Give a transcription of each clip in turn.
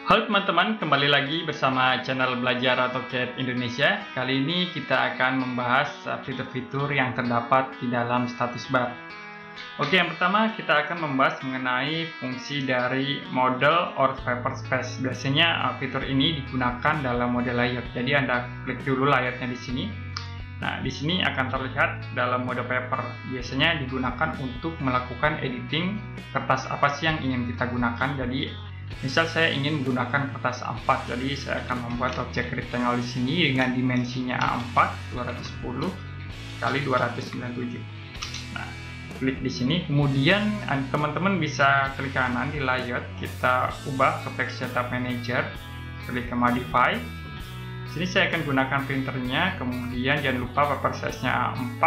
Halo teman-teman, kembali lagi bersama channel Belajar AutoCAD Indonesia. Kali ini kita akan membahas fitur-fitur yang terdapat di dalam status bar. Oke, yang pertama kita akan membahas mengenai fungsi dari model or paper space. Biasanya fitur ini digunakan dalam mode layout. Jadi Anda klik dulu layarnya di sini. Nah, di sini akan terlihat dalam mode paper. Biasanya digunakan untuk melakukan editing kertas apa sih yang ingin kita gunakan. Jadi misal saya ingin menggunakan kertas A4, jadi saya akan membuat objek rectangle di sini dengan dimensinya A4 210 kali 297. Nah, klik di sini, kemudian teman-teman bisa klik kanan di layout, kita ubah ke Text Setup Manager, klik ke Modify. Sini saya akan gunakan printernya, kemudian jangan lupa paper size-nya A4,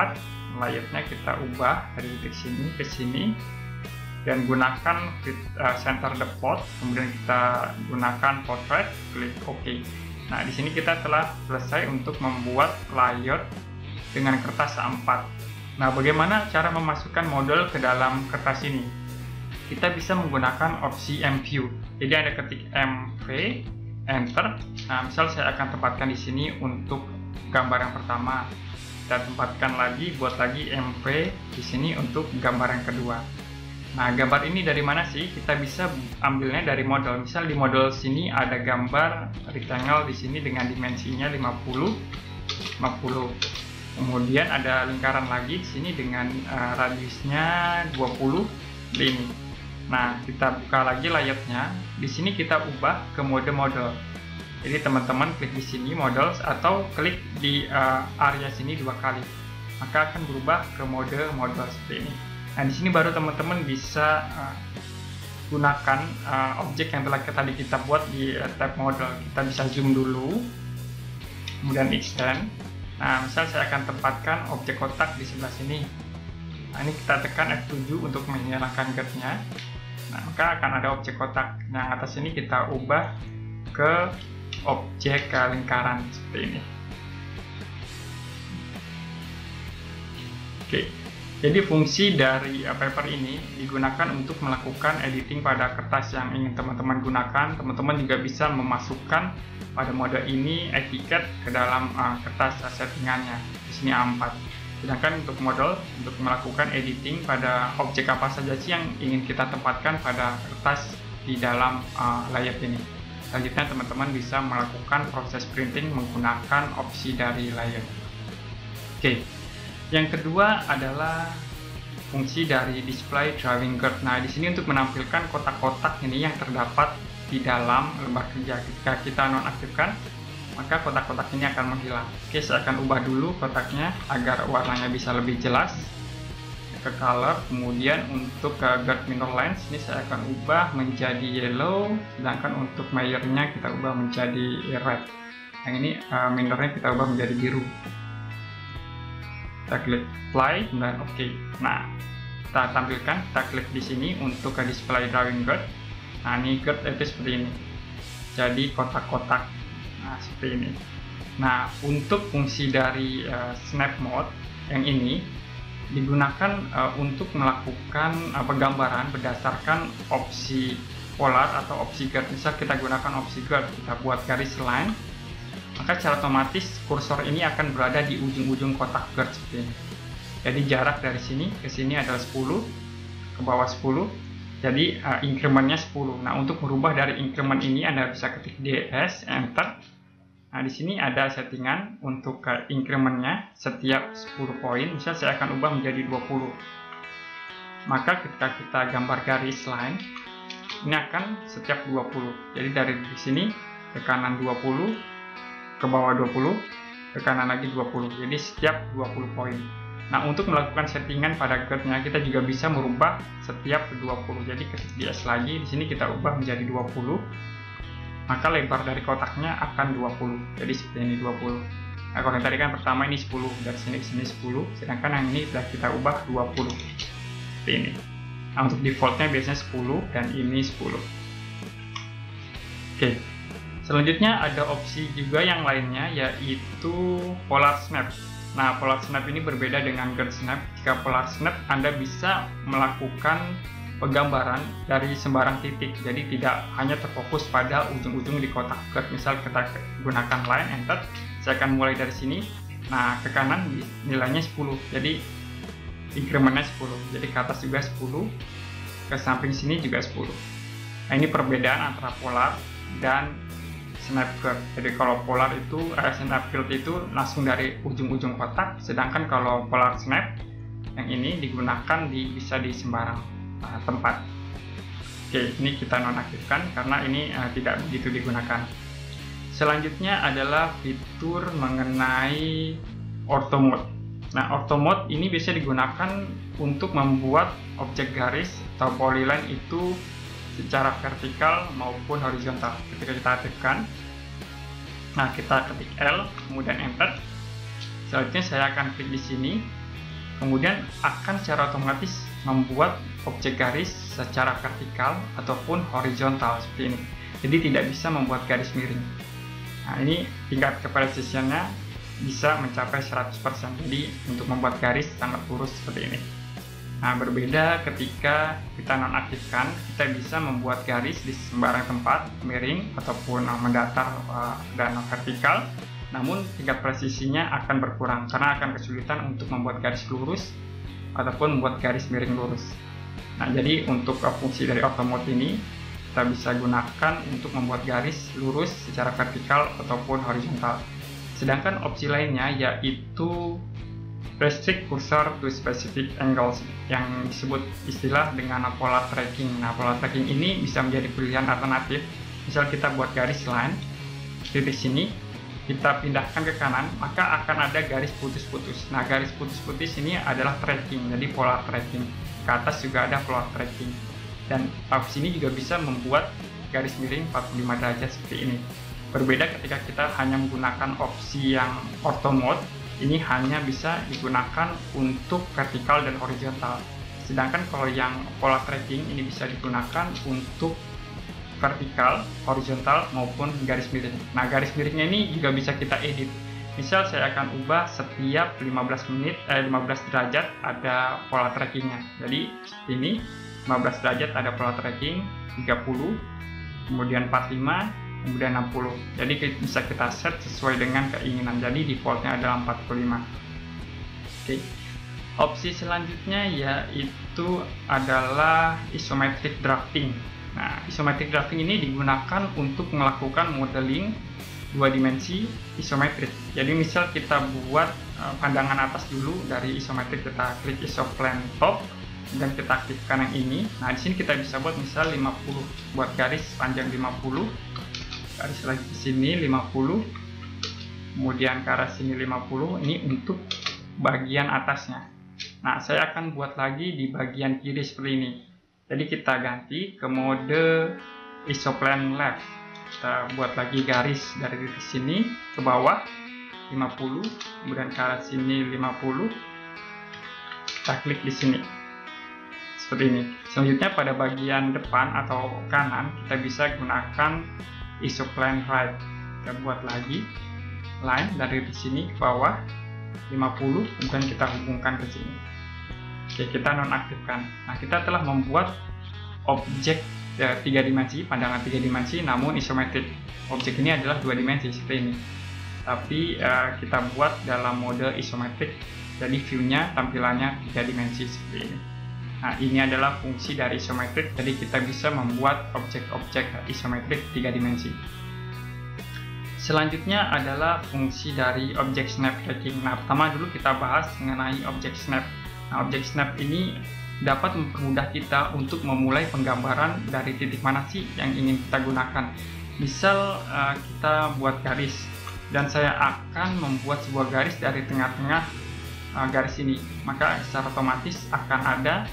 layoutnya kita ubah dari titik sini ke sini. Dan gunakan center the plot, kemudian kita gunakan portrait, klik OK. Nah, di sini kita telah selesai untuk membuat layout dengan kertas A4. Nah, bagaimana cara memasukkan model ke dalam kertas ini? Kita bisa menggunakan opsi MView. Jadi Anda ketik MV, Enter. Nah, misal saya akan tempatkan di sini untuk gambar yang pertama. Kita tempatkan lagi, buat lagi MV di sini untuk gambar yang kedua. Nah, gambar ini dari mana sih? Kita bisa ambilnya dari model. Misal di model sini ada gambar rectangle di sini dengan dimensinya 50. Kemudian ada lingkaran lagi di sini dengan radiusnya 20 ini. Nah, kita buka lagi layoutnya. Di sini kita ubah ke mode model. Jadi teman-teman klik di sini models atau klik di area sini 2 kali. Maka akan berubah ke mode model seperti ini. Nah, di sini baru teman-teman bisa gunakan objek yang telah tadi kita buat di tab model. Kita bisa zoom dulu, kemudian extend. Nah, misal saya akan tempatkan objek kotak di sebelah sini. Nah, ini kita tekan F7 untuk menyalakan guide-nya. Nah, maka akan ada objek kotak. Yang atas ini kita ubah ke objek lingkaran seperti ini. Oke. Jadi fungsi dari paper ini digunakan untuk melakukan editing pada kertas yang ingin teman-teman gunakan. Teman-teman juga bisa memasukkan pada mode ini etiket ke dalam kertas settingannya. Di sini A4. Sedangkan untuk model, untuk melakukan editing pada objek apa saja sih yang ingin kita tempatkan pada kertas di dalam layout ini. Selanjutnya teman-teman bisa melakukan proses printing menggunakan opsi dari layout. Oke. Yang kedua adalah fungsi dari display drawing guide. Nah, di sini untuk menampilkan kotak-kotak ini yang terdapat di dalam lembar kerja. Jika kita nonaktifkan, maka kotak-kotak ini akan menghilang. Oke, saya akan ubah dulu kotaknya agar warnanya bisa lebih jelas. Ke color, kemudian untuk guide minor lines ini saya akan ubah menjadi yellow, sedangkan untuk majornya kita ubah menjadi red. Yang ini minornya kita ubah menjadi biru. Kita klik apply, kemudian OK. Nah, kita tampilkan, kita klik di sini untuk ke display drawing guide. Nah, ini guide itu seperti ini. Jadi kotak-kotak, nah seperti ini. Nah, untuk fungsi dari snap mode yang ini digunakan untuk melakukan penggambaran berdasarkan opsi polar atau opsi guide. Misal kita gunakan opsi guide, kita buat garis line. Maka secara otomatis kursor ini akan berada di ujung-ujung kotak guide seperti ini. Jadi jarak dari sini ke sini adalah 10, ke bawah 10. Jadi incrementnya 10. Nah, untuk merubah dari increment ini Anda bisa ketik DS, enter. Nah, di sini ada settingan untuk incrementnya setiap 10 poin. Misal saya akan ubah menjadi 20. Maka ketika kita gambar garis line, ini akan setiap 20. Jadi dari sini ke kanan 20, ke bawah 20, ke kanan lagi 20. Jadi setiap 20 poin. Nah, untuk melakukan settingan pada guide-nya kita juga bisa merubah setiap 20. Jadi ketik DS lagi, di sini kita ubah menjadi 20. Maka lebar dari kotaknya akan 20. Jadi seperti ini 20. Nah, kalau yang tadi kan pertama ini 10, dari sini ke sini 10, sedangkan yang ini sudah kita ubah 20. Seperti ini. Nah, untuk defaultnya biasanya 10 dan ini 10. Oke. Selanjutnya ada opsi juga yang lainnya, yaitu polar snap. Nah, polar snap ini berbeda dengan guide snap. Jika polar snap, Anda bisa melakukan penggambaran dari sembarang titik, jadi tidak hanya terfokus pada ujung-ujung di kotak GERD. Misal kita gunakan line enter, saya akan mulai dari sini. Nah, ke kanan nilainya 10, jadi incrementnya 10, jadi ke atas juga 10, ke samping sini juga 10. Nah, ini perbedaan antara polar dan snap GERD. Jadi kalau polar itu snap GERD itu langsung dari ujung-ujung kotak, sedangkan kalau polar snap yang ini digunakan bisa di sembarang tempat. Oke, ini kita nonaktifkan karena ini tidak begitu digunakan. Selanjutnya adalah fitur mengenai auto mode. Nah, auto mode ini bisa digunakan untuk membuat objek garis atau polyline itu secara vertikal maupun horizontal. Ketika kita aktifkan, nah kita ketik L, kemudian enter. Selanjutnya saya akan klik di sini, kemudian akan secara otomatis membuat objek garis secara vertikal ataupun horizontal seperti ini. Jadi tidak bisa membuat garis miring. Nah, ini tingkat kepresisiannya bisa mencapai 100%. Jadi untuk membuat garis sangat lurus seperti ini. Nah, berbeda ketika kita nonaktifkan, kita bisa membuat garis di sembarang tempat, miring ataupun mendatar dan vertikal. Namun tingkat presisinya akan berkurang karena akan kesulitan untuk membuat garis lurus ataupun membuat garis miring lurus. Nah, jadi untuk fungsi dari auto mode ini kita bisa gunakan untuk membuat garis lurus secara vertikal ataupun horizontal. Sedangkan opsi lainnya yaitu restrict cursor to specific angles yang disebut istilah dengan polar tracking. Nah, polar tracking ini bisa menjadi pilihan alternatif. Misal kita buat garis line titik sini, kita pindahkan ke kanan, maka akan ada garis putus-putus. Nah, garis putus-putus ini adalah tracking, jadi polar tracking. Ke atas juga ada polar tracking. Dan opsi ini juga bisa membuat garis miring 45 derajat seperti ini. Berbeda ketika kita hanya menggunakan opsi yang auto mode, ini hanya bisa digunakan untuk vertikal dan horizontal. Sedangkan kalau yang polar tracking ini bisa digunakan untuk vertikal, horizontal maupun garis miring. Nah, garis miringnya ini juga bisa kita edit. Misal saya akan ubah setiap 15 derajat ada pola trackingnya. Jadi ini 15 derajat ada pola tracking, 30, kemudian 45, kemudian 60. Jadi bisa kita set sesuai dengan keinginan. Jadi defaultnya adalah 45. Oke. Opsi selanjutnya yaitu adalah isometric drafting. Nah, isometric drafting ini digunakan untuk melakukan modeling 2 dimensi isometrik. Jadi misal kita buat pandangan atas dulu dari isometrik, kita klik isoplane top dan kita aktifkan yang ini. Nah, di sini kita bisa buat misal 50, buat garis panjang 50, garis lagi ke sini 50, kemudian ke arah sini 50. Ini untuk bagian atasnya. Nah, saya akan buat lagi di bagian kiri seperti ini. Jadi kita ganti ke mode isoplane left. Kita buat lagi garis dari titik sini ke bawah 50, kemudian ke arah sini 50. Kita klik di sini. Seperti ini. Selanjutnya pada bagian depan atau kanan kita bisa gunakan isoplane right. Kita buat lagi line dari sini ke bawah 50, kemudian kita hubungkan ke sini. Oke, kita nonaktifkan. Nah, kita telah membuat objek 3 dimensi, pandangan 3 dimensi, namun isometrik. Objek ini adalah 2 dimensi seperti ini. Tapi kita buat dalam mode isometrik, jadi view-nya tampilannya 3 dimensi seperti ini. Nah, ini adalah fungsi dari isometrik, jadi kita bisa membuat objek-objek isometrik 3 dimensi. Selanjutnya adalah fungsi dari objek snap tracking. Nah, pertama dulu kita bahas mengenai objek snap. Nah, objek snap ini dapat mempermudah kita untuk memulai penggambaran dari titik mana sih yang ingin kita gunakan. Misal kita buat garis, dan saya akan membuat sebuah garis dari tengah-tengah garis ini, maka secara otomatis akan ada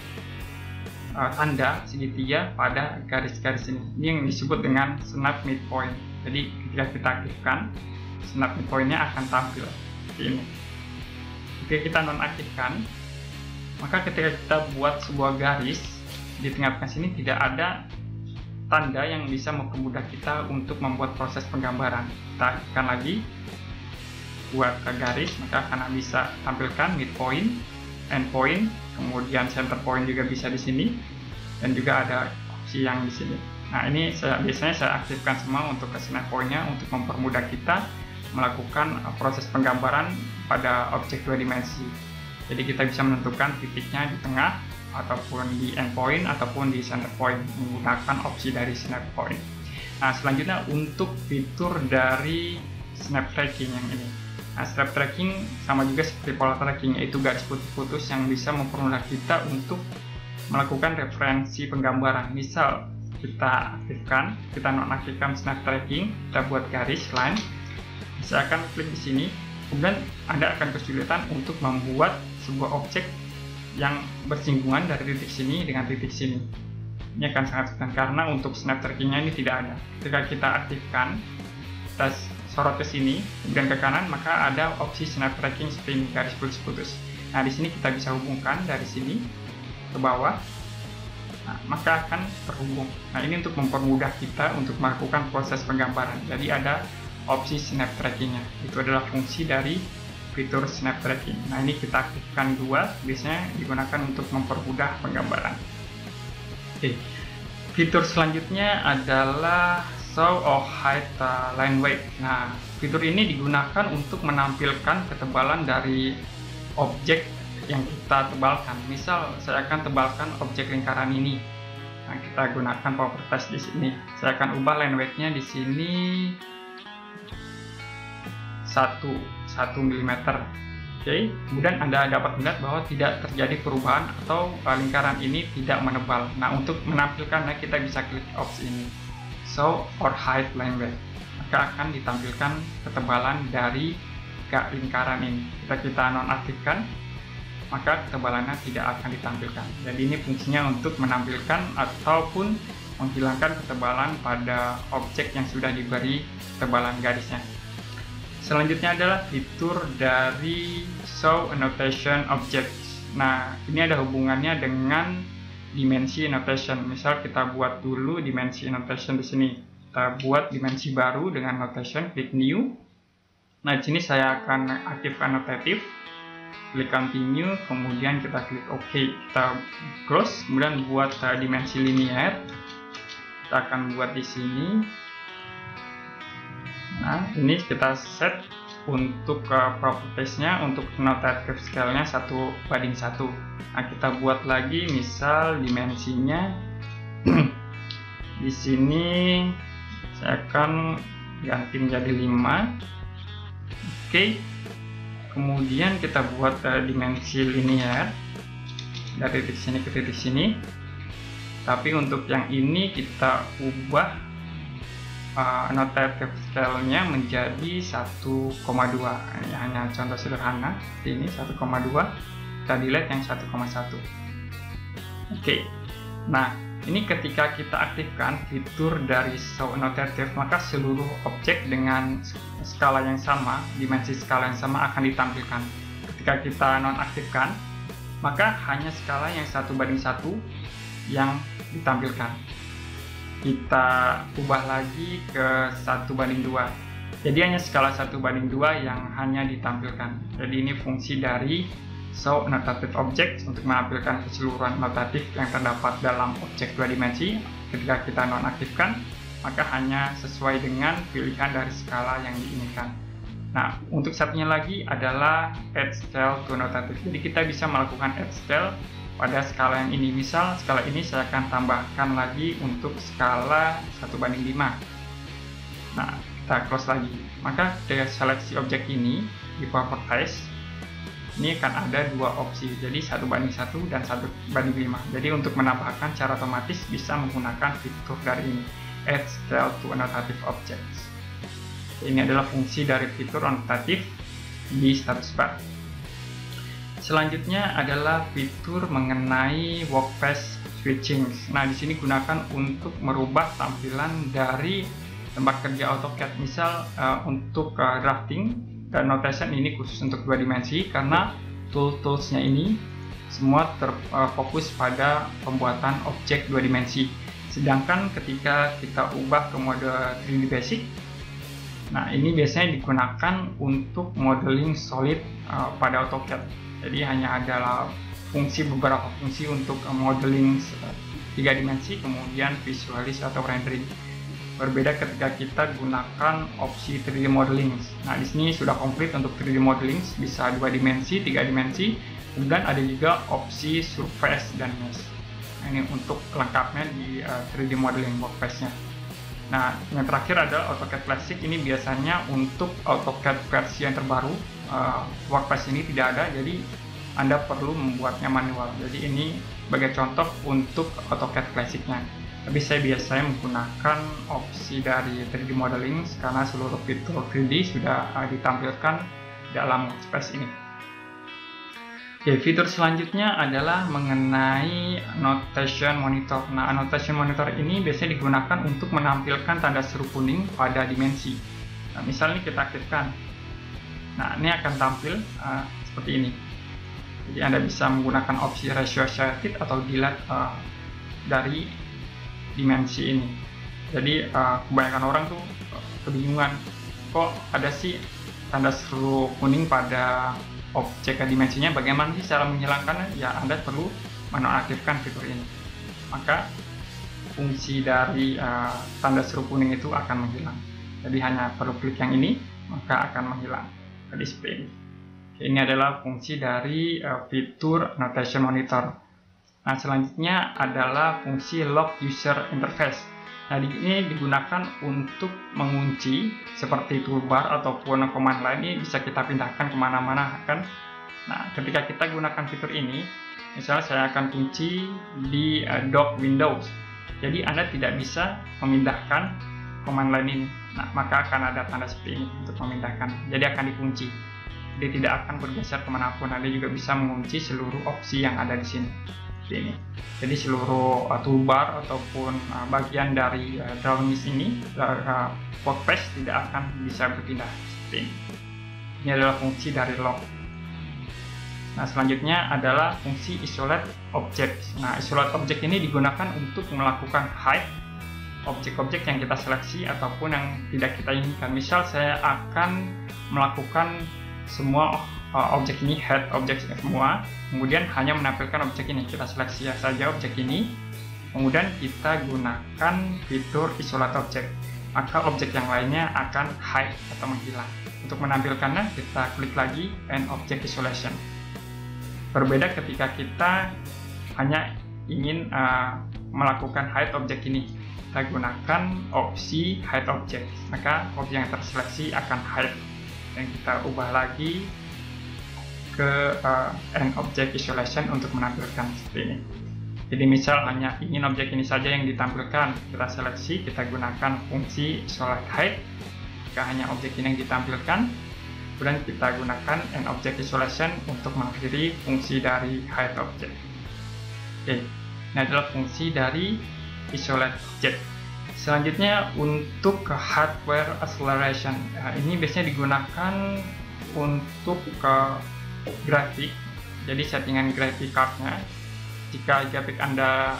tanda segitiga pada garis-garis ini. Ini yang disebut dengan snap midpoint. Jadi ketika kita aktifkan, snap midpoint-nya akan tampil seperti ini. Oke, kita nonaktifkan. Maka ketika kita buat sebuah garis di tengah-tengah sini tidak ada tanda yang bisa mempermudah kita untuk membuat proses penggambaran. Kita aktifkan lagi, buat garis, maka akan bisa tampilkan midpoint, endpoint, kemudian center point juga bisa di sini. dan juga ada opsi yang di sini. Nah, ini biasanya saya aktifkan semua untuk ke snap point-nya untuk mempermudah kita melakukan proses penggambaran pada objek 2 dimensi. Jadi kita bisa menentukan titiknya di tengah, ataupun di endpoint, ataupun di center point menggunakan opsi dari snap point. Nah, selanjutnya untuk fitur dari snap tracking yang ini. Nah, snap tracking sama juga seperti pola tracking, yaitu garis putus-putus yang bisa mempermudah kita untuk melakukan referensi penggambaran. Misal kita aktifkan, kita nonaktifkan snap tracking, kita buat garis line, saya akan klik di sini, kemudian Anda akan kesulitan untuk membuat sebuah objek yang bersinggungan dari titik sini dengan titik sini. Ini akan sangat sulit karena untuk snap trackingnya ini tidak ada. Ketika kita aktifkan, kita sorot ke sini, kemudian ke kanan, maka ada opsi snap tracking seperti ini, garis putus-putus. Nah, di sini kita bisa hubungkan dari sini ke bawah, nah, maka akan terhubung. Nah, ini untuk mempermudah kita untuk melakukan proses penggambaran. Jadi ada opsi snap trackingnya, itu adalah fungsi dari fitur snap tracking. Nah, ini kita aktifkan dua, biasanya digunakan untuk mempermudah penggambaran. Oke, fitur selanjutnya adalah show or hide line weight. Nah, fitur ini digunakan untuk menampilkan ketebalan dari objek yang kita tebalkan. Misal saya akan tebalkan objek lingkaran ini. Nah, kita gunakan properties di sini. Saya akan ubah line weight-nya di sini 1 mm. Oke, kemudian Anda dapat melihat bahwa tidak terjadi perubahan atau lingkaran ini tidak menebal. Nah, untuk menampilkannya kita bisa klik opsi ini, show or hide line weight, maka akan ditampilkan ketebalan dari lingkaran ini. Kita nonaktifkan, maka ketebalannya tidak akan ditampilkan. Jadi ini fungsinya untuk menampilkan ataupun menghilangkan ketebalan pada objek yang sudah diberi ketebalan garisnya. Selanjutnya adalah fitur dari show annotation objects. Nah, ini ada hubungannya dengan dimensi annotation. Misal kita buat dulu dimensi annotation di sini. Kita buat dimensi baru dengan annotation, klik new. Nah, di sini saya akan aktifkan annotative, klik continue, kemudian kita klik OK, kita close, kemudian buat dimensi linear. Kita akan buat di sini. Nah, ini kita set untuk propertiesnya, untuk annotative scale-nya 1:1. Nah, kita buat lagi, misal dimensinya di sini saya akan ganti menjadi 5. Oke. Kemudian kita buat dimensi linear dari titik sini ke titik sini. Tapi untuk yang ini kita ubah annotative scale-nya menjadi 1,2. Ini hanya contoh sederhana. Ini 1,2. Kita delete yang 1,1. Oke. Nah, ini ketika kita aktifkan fitur dari show annotative, maka seluruh objek dengan skala yang sama, dimensi skala yang sama akan ditampilkan. Ketika kita nonaktifkan, maka hanya skala yang 1:1 yang ditampilkan. Kita ubah lagi ke 1:2. Jadi hanya skala 1:2 yang hanya ditampilkan. Jadi ini fungsi dari show annotative object untuk menampilkan keseluruhan annotatif yang terdapat dalam objek 2 dimensi. Ketika kita nonaktifkan, maka hanya sesuai dengan pilihan dari skala yang diinginkan. Nah, untuk satunya lagi adalah add scale to annotative. Jadi kita bisa melakukan add scale pada skala yang ini. Misal skala ini saya akan tambahkan lagi untuk skala 1:5. Nah, kita close lagi. Maka dari seleksi objek ini di properties, ini akan ada dua opsi, jadi 1:1 dan 1:5. Jadi untuk menambahkan secara otomatis bisa menggunakan fitur dari ini, add scale to annotative objects. Ini adalah fungsi dari fitur annotatif di status bar. Selanjutnya adalah fitur mengenai workspace switching. Nah, di sini gunakan untuk merubah tampilan dari tempat kerja AutoCAD. Misal untuk drafting dan notation ini khusus untuk 2 dimensi karena toolsnya ini semua terfokus pada pembuatan objek 2 dimensi. Sedangkan ketika kita ubah ke mode 3D Basic, nah ini biasanya digunakan untuk modeling solid pada AutoCAD. Jadi hanya ada beberapa fungsi untuk modeling 3 dimensi, kemudian visualis atau rendering. Berbeda ketika kita gunakan opsi 3D modeling. Nah, di sini sudah komplit untuk 3D modeling, bisa 2 dimensi, 3 dimensi, kemudian ada juga opsi surface dan mesh. Nah, ini untuk lengkapnya di 3D modeling workspace-nya. Nah, yang terakhir adalah AutoCAD Classic. Ini biasanya untuk AutoCAD versi yang terbaru. Workspace ini tidak ada, jadi Anda perlu membuatnya manual. Jadi ini sebagai contoh untuk AutoCAD Classic-nya. Tapi saya biasanya menggunakan opsi dari 3D modeling karena seluruh fitur 3D sudah ditampilkan dalam workspace ini. Oke, fitur selanjutnya adalah mengenai annotation monitor. Nah, annotation monitor ini biasanya digunakan untuk menampilkan tanda seru kuning pada dimensi. Nah, misalnya kita aktifkan. Nah, ini akan tampil seperti ini. Jadi Anda bisa menggunakan opsi ratio shaded atau delete dari dimensi ini. Jadi kebanyakan orang tuh kebingungan, kok ada sih tanda seru kuning pada objek dimensinya, bagaimana sih cara menghilangkannya? Ya, Anda perlu menonaktifkan fitur ini. Maka fungsi dari tanda seru kuning itu akan menghilang. Jadi hanya perlu klik yang ini, maka akan menghilang ke display. Oke, ini adalah fungsi dari fitur annotation monitor. Nah, selanjutnya adalah fungsi lock user interface. Nah, ini digunakan untuk mengunci seperti toolbar ataupun command line. Ini bisa kita pindahkan kemana-mana kan. Nah, ketika kita gunakan fitur ini, misalnya saya akan kunci di dock Windows. Jadi Anda tidak bisa memindahkan command line ini. Nah, maka akan ada tanda seperti ini untuk memindahkan. Jadi akan dikunci. Jadi tidak akan bergeser kemanapun. Anda juga bisa mengunci seluruh opsi yang ada di sini. Ini. Jadi seluruh toolbar ataupun bagian dari drawing list ini, workspace tidak akan bisa berpindah seperti ini. Ini adalah fungsi dari lock. Nah, selanjutnya adalah fungsi isolate object. Nah, isolate object ini digunakan untuk melakukan hide objek-objek yang kita seleksi ataupun yang tidak kita inginkan. Misal saya akan melakukan semua objek ini, head objek semua, kemudian hanya menampilkan objek ini. Kita seleksi saja objek ini, kemudian kita gunakan fitur isolate object, maka objek yang lainnya akan hide atau menghilang. Untuk menampilkannya, kita klik lagi End Object Isolation. Berbeda ketika kita hanya ingin melakukan hide objek ini, kita gunakan opsi hide object, maka objek yang terseleksi akan hide, dan kita ubah lagi ke End Object Isolation untuk menampilkan seperti ini. Jadi misal hanya ingin objek ini saja yang ditampilkan, kita seleksi, kita gunakan fungsi Isolate Hide, jika hanya objek ini yang ditampilkan, kemudian kita gunakan End Object Isolation untuk mengakhiri fungsi dari Hide Object. Oke, ini adalah fungsi dari Isolate Object. Selanjutnya untuk Hardware Acceleration. Nah, ini biasanya digunakan untuk grafik. Jadi settingan grafik cardnya, jika grafik Anda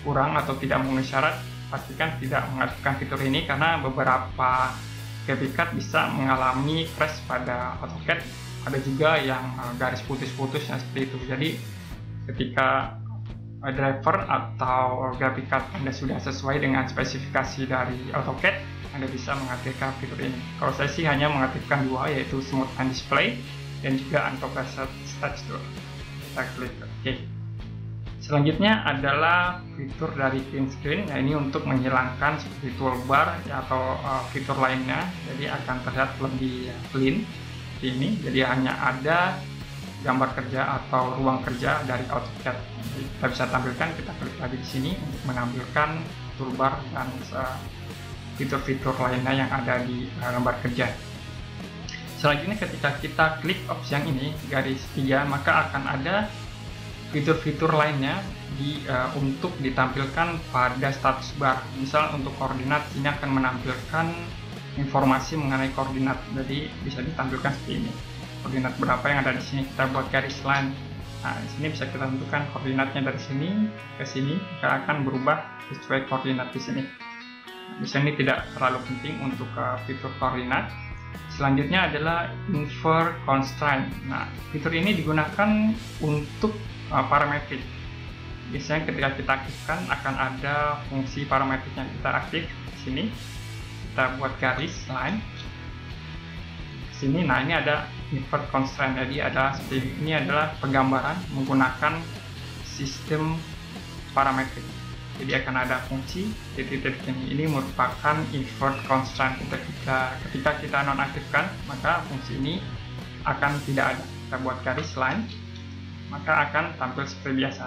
kurang atau tidak memenuhi syarat, pastikan tidak mengaktifkan fitur ini karena beberapa grafik card bisa mengalami crash pada AutoCAD. Ada juga yang garis putus-putus seperti itu. Jadi ketika driver atau grafik card Anda sudah sesuai dengan spesifikasi dari AutoCAD, Anda bisa mengaktifkan fitur ini. Kalau saya sih hanya mengaktifkan dua, yaitu Smooth and Display dan juga Uncompressed Texture. Kita klik OK. Selanjutnya adalah fitur dari clean screen. Nah, ini untuk menghilangkan seperti toolbar atau fitur lainnya, jadi akan terlihat lebih clean seperti ini. Jadi hanya ada gambar kerja atau ruang kerja dari AutoCAD. Jadi, kita bisa tampilkan, kita klik lagi di sini untuk menampilkan toolbar dan fitur-fitur lainnya yang ada di gambar kerja. Selanjutnya ketika kita klik opsi yang ini, garis 3, maka akan ada fitur-fitur lainnya untuk ditampilkan pada status bar. Misal untuk koordinat, ini akan menampilkan informasi mengenai koordinat. Jadi bisa ditampilkan seperti ini. Koordinat berapa yang ada di sini, kita buat garis line. Nah, di sini bisa kita tentukan koordinatnya dari sini ke sini, maka akan berubah sesuai koordinat di sini. Nah, di sini tidak terlalu penting untuk fitur koordinat. Selanjutnya adalah Infer Constraint. Nah, fitur ini digunakan untuk parametrik. biasanya ketika kita aktifkan akan ada fungsi parametrik yang kita aktif. Di sini kita buat garis line sini. Nah, ini ada invert constraint, jadi ini adalah penggambaran menggunakan sistem parametrik. Jadi akan ada fungsi titik-titik ini merupakan invert constraint. Ketika kita nonaktifkan, maka fungsi ini akan tidak ada. Kita buat garis line, maka akan tampil seperti biasa.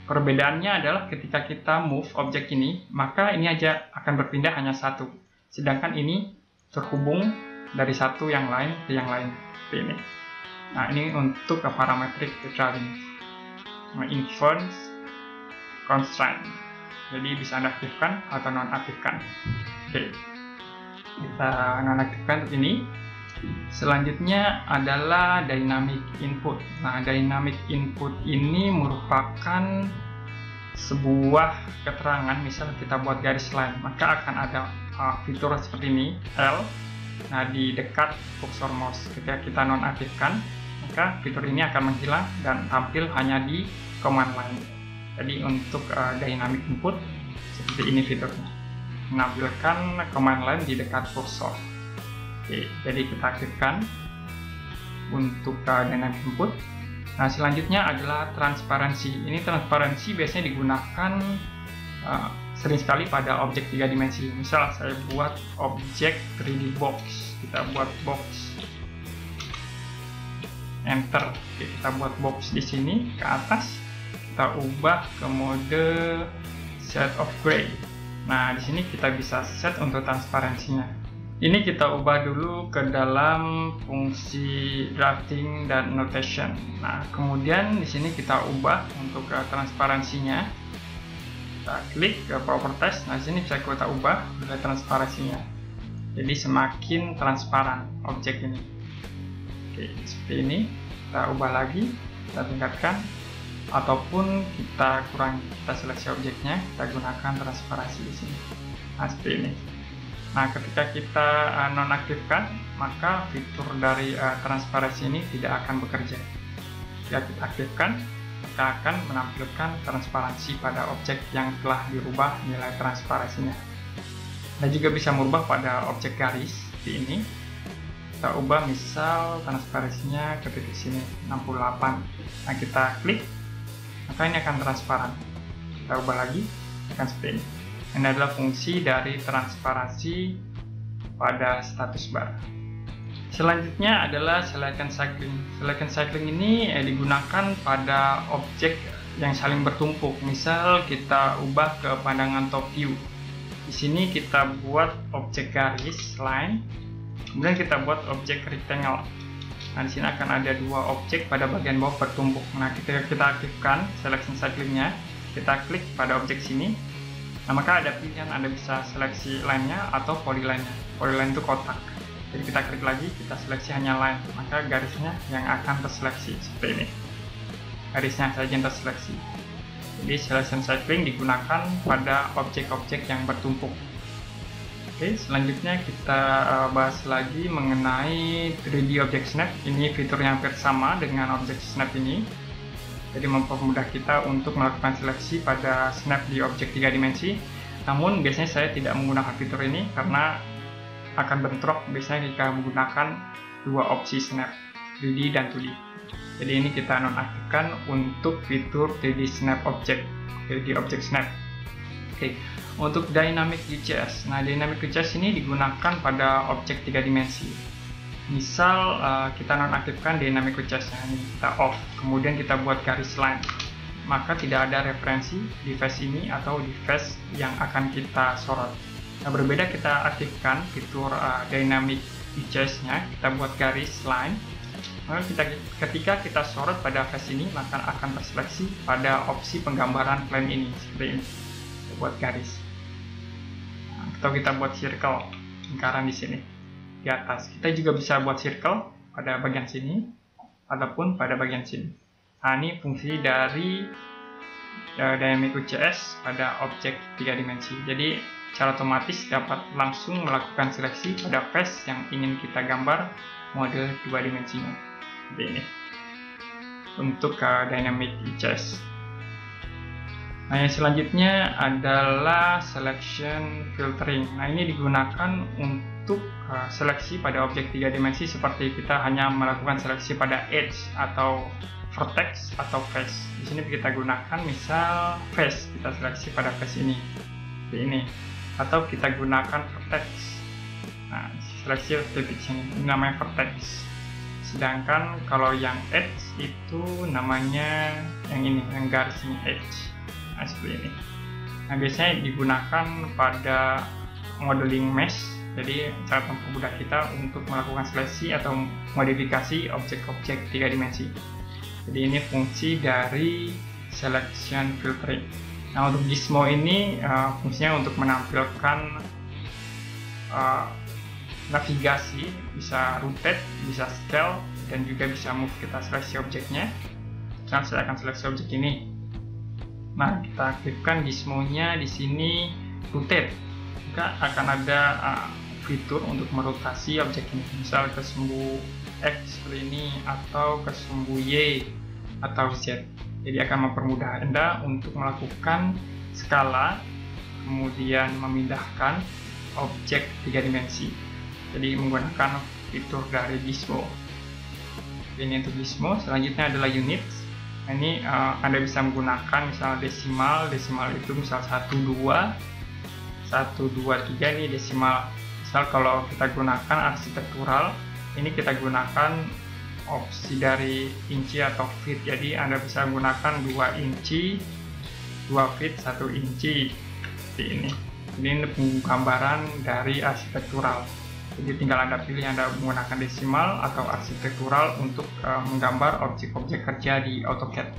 Perbedaannya adalah ketika kita move objek ini, maka ini aja akan berpindah hanya satu, sedangkan ini terhubung dari satu yang lain ke yang lain seperti ini. Nah, ini untuk parametrik trailing invert constraint. Jadi bisa Anda aktifkan atau nonaktifkan. Oke, kita nonaktifkan untuk ini. Selanjutnya adalah dynamic input. Nah, dynamic input ini merupakan sebuah keterangan. Misal kita buat garis line, maka akan ada fitur seperti ini, L. Nah, di dekat kursor mouse. Ketika kita nonaktifkan, maka fitur ini akan menghilang dan tampil hanya di command line. Jadi untuk dynamic input seperti ini fiturnya, menampilkan command line di dekat kursor. Oke, jadi kita aktifkan untuk dynamic input. Nah, selanjutnya adalah transparansi. Ini transparansi biasanya digunakan sering sekali pada objek 3 dimensi. Misal saya buat objek 3D box, kita buat box, enter. Oke, kita buat box di sini ke atas. Kita ubah ke mode set of gray. Nah, di sini kita bisa set untuk transparansinya. Ini kita ubah dulu ke dalam fungsi drafting dan notation. Nah, kemudian di sini kita ubah untuk transparansinya. Kita klik ke properties. Nah, di sini bisa kita ubah ke transparansinya. Jadi semakin transparan objek ini. Oke, seperti ini. Kita ubah lagi, kita tingkatkan. Ataupun kita kurangi, kita seleksi objeknya, kita gunakan transparansi di sini. Nah, seperti ini. Nah, ketika kita nonaktifkan, maka fitur dari transparansi ini tidak akan bekerja. Jika kita aktifkan, maka akan menampilkan transparansi pada objek yang telah dirubah nilai transparansinya. Dan juga bisa merubah pada objek garis di ini. Kita ubah misal transparansinya ke titik sini 68. Nah, kita klik, maka ini akan transparan. Kita ubah lagi, akan seperti ini. Ini adalah fungsi dari transparansi pada status bar. Selanjutnya adalah selection cycling. Selection cycling ini digunakan pada objek yang saling bertumpuk. Misal kita ubah ke pandangan top view. Di sini kita buat objek garis line, kemudian kita buat objek rectangle. Nah, di sini akan ada dua objek pada bagian bawah bertumpuk. Nah, ketika kita aktifkan selection cycling-nya, kita klik pada objek sini. Nah, maka ada pilihan, Anda bisa seleksi line-nya atau polyline-nya. Polyline itu kotak. Jadi kita klik lagi, kita seleksi hanya line, maka garisnya yang akan terseleksi seperti ini. Garisnya saja yang terseleksi. Jadi selection cycling digunakan pada objek-objek yang bertumpuk. Oke, selanjutnya kita bahas lagi mengenai 3D Object Snap. Ini fitur yang hampir sama dengan Object Snap ini. Jadi mempermudah kita untuk melakukan seleksi pada snap di objek 3 dimensi. Namun biasanya saya tidak menggunakan fitur ini karena akan bentrok biasanya jika menggunakan dua opsi snap, 3D dan 2D. Jadi ini kita nonaktifkan untuk fitur 3D Snap Object, 3D Object Snap. Oke. Untuk Dynamic UCS, nah Dynamic UCS ini digunakan pada objek 3 dimensi. Misal kita nonaktifkan Dynamic UCS-nya, ini kita off, kemudian kita buat garis line, maka tidak ada referensi di face ini atau di face yang akan kita sorot. Nah, berbeda kita aktifkan fitur Dynamic UCS-nya, kita buat garis line, maka ketika kita sorot pada face ini, maka akan terseleksi pada opsi penggambaran plane ini, seperti ini. Kita buat garis. Atau kita buat circle, lingkaran di sini, di atas. Kita juga bisa buat circle pada bagian sini, ataupun pada bagian sini. Nah, ini fungsi dari Dynamic UCS pada objek 3 dimensi. Jadi, secara otomatis dapat langsung melakukan seleksi pada face yang ingin kita gambar model 2 dimensinya. Seperti ini. Untuk Dynamic UCS. Nah, yang selanjutnya adalah selection filtering. Nah, ini digunakan untuk seleksi pada objek 3 dimensi seperti kita hanya melakukan seleksi pada edge atau vertex atau face. Di sini kita gunakan misal face, kita seleksi pada face ini. Seperti ini. Atau kita gunakan vertex. Nah, seleksi titik ini namanya vertex. Sedangkan kalau yang edge itu namanya yang ini, yang garis ini edge. Nah, seperti ini. Nah, biasanya digunakan pada modeling mesh, jadi sangat mempermudah kita untuk melakukan seleksi atau modifikasi objek-objek 3 dimensi. Jadi ini fungsi dari selection filtering. Nah, untuk gizmo ini fungsinya untuk menampilkan navigasi, bisa rotate, bisa scale, dan juga bisa move. Kita seleksi objeknya. Sekarang saya akan seleksi objek ini. Nah, kita aktifkan gizmonya di sini rotate. Maka akan ada fitur untuk merotasi objek ini, misal ke sumbu X seperti ini atau ke sumbu Y atau Z. Jadi akan mempermudah Anda untuk melakukan skala, kemudian memindahkan objek 3 dimensi. Jadi menggunakan fitur dari gizmo. Ini untuk gizmo. Selanjutnya adalah units. Nah, ini Anda bisa menggunakan misal desimal itu misal 1, 2, 1, 2, 3 ini desimal. Misal kalau kita gunakan arsitektural, ini kita gunakan opsi dari inci atau feet. Jadi Anda bisa menggunakan 2 inci, 2 feet, 1 inci seperti ini. Ini penggambaran dari arsitektural. Jadi tinggal Anda pilih Anda menggunakan desimal atau arsitektural untuk menggambar objek-objek kerja di AutoCAD.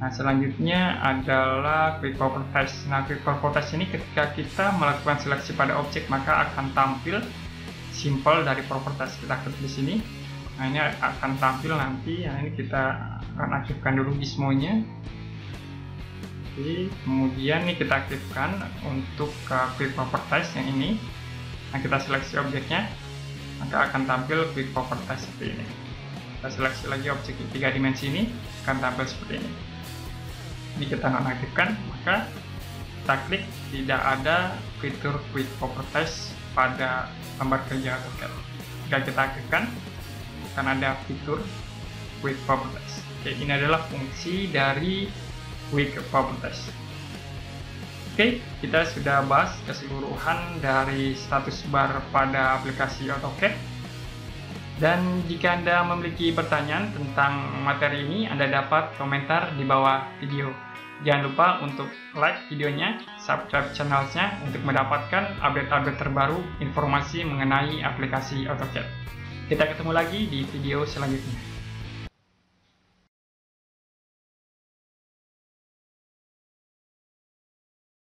Nah, selanjutnya adalah quick properties. Nah, quick properties ini ketika kita melakukan seleksi pada objek maka akan tampil simple dari properties. Kita klik di sini. Nah, ini akan tampil nanti. Nah, ini kita akan aktifkan dulu gizmonya. Oke, kemudian ini kita aktifkan untuk quick properties yang ini. Nah, kita seleksi objeknya, maka akan tampil quick properties seperti ini. Kita seleksi lagi objek 3 dimensi ini, akan tampil seperti ini. Ini kita nonaktifkan, maka kita klik tidak ada fitur quick properties pada gambar kerja AutoCAD. Jika kita aktifkan, akan ada fitur quick properties. Oke, ini adalah fungsi dari quick properties. Oke, kita sudah bahas keseluruhan dari status bar pada aplikasi AutoCAD. Dan jika Anda memiliki pertanyaan tentang materi ini, Anda dapat komentar di bawah video. Jangan lupa untuk like videonya, subscribe channelnya untuk mendapatkan update-update terbaru informasi mengenai aplikasi AutoCAD. Kita ketemu lagi di video selanjutnya.